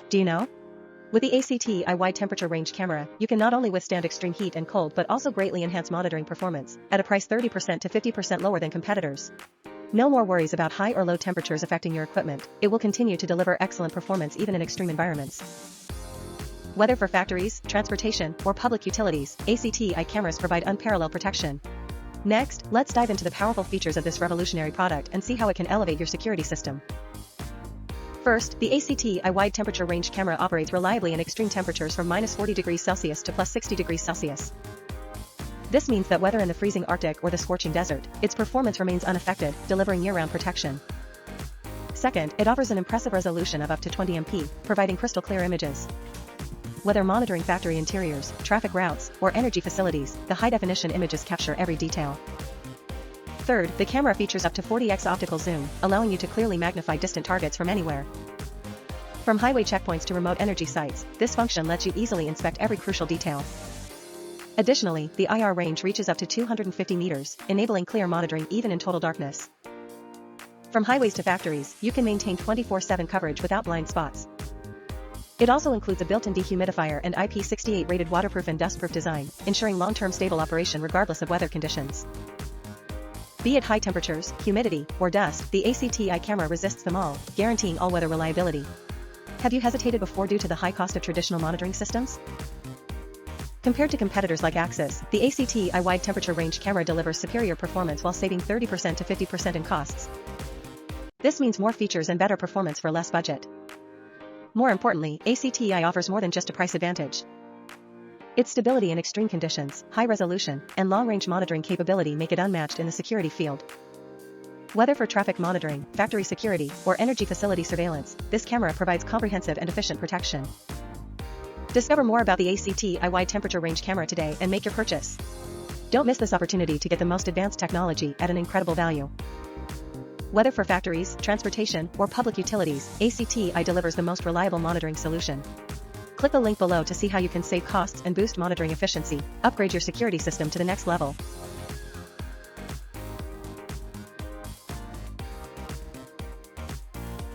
Do you know? With the ACTi Wide Temperature Range Camera, you can not only withstand extreme heat and cold but also greatly enhance monitoring performance, at a price 30% to 50% lower than competitors. No more worries about high or low temperatures affecting your equipment. It will continue to deliver excellent performance even in extreme environments. Whether for factories, transportation, or public utilities, ACTi cameras provide unparalleled protection. Next, let's dive into the powerful features of this revolutionary product and see how it can elevate your security system. First, the ACTi Wide Temperature Range Camera operates reliably in extreme temperatures from -40°C to +60°C. This means that whether in the freezing Arctic or the scorching desert, its performance remains unaffected, delivering year-round protection. Second, it offers an impressive resolution of up to 20 MP, providing crystal clear images. Whether monitoring factory interiors, traffic routes, or energy facilities, the high-definition images capture every detail. Third, the camera features up to 40x optical zoom, allowing you to clearly magnify distant targets from anywhere. From highway checkpoints to remote energy sites, this function lets you easily inspect every crucial detail. Additionally, the IR range reaches up to 250 meters, enabling clear monitoring even in total darkness. From highways to factories, you can maintain 24/7 coverage without blind spots. It also includes a built-in dehumidifier and IP68 rated waterproof and dustproof design, ensuring long-term stable operation regardless of weather conditions. Be it high temperatures, humidity, or dust, the ACTi camera resists them all, guaranteeing all-weather reliability. Have you hesitated before due to the high cost of traditional monitoring systems? Compared to competitors like Axis, the ACTi Wide Temperature Range Camera delivers superior performance while saving 30% to 50% in costs. This means more features and better performance for less budget. More importantly, ACTi offers more than just a price advantage. Its stability in extreme conditions, high resolution, and long-range monitoring capability make it unmatched in the security field. Whether for traffic monitoring, factory security, or energy facility surveillance, this camera provides comprehensive and efficient protection. Discover more about the ACTi Wide Temperature Range Camera today and make your purchase. Don't miss this opportunity to get the most advanced technology at an incredible value. Whether for factories, transportation, or public utilities, ACTi delivers the most reliable monitoring solution. Click the link below to see how you can save costs and boost monitoring efficiency. Upgrade your security system to the next level.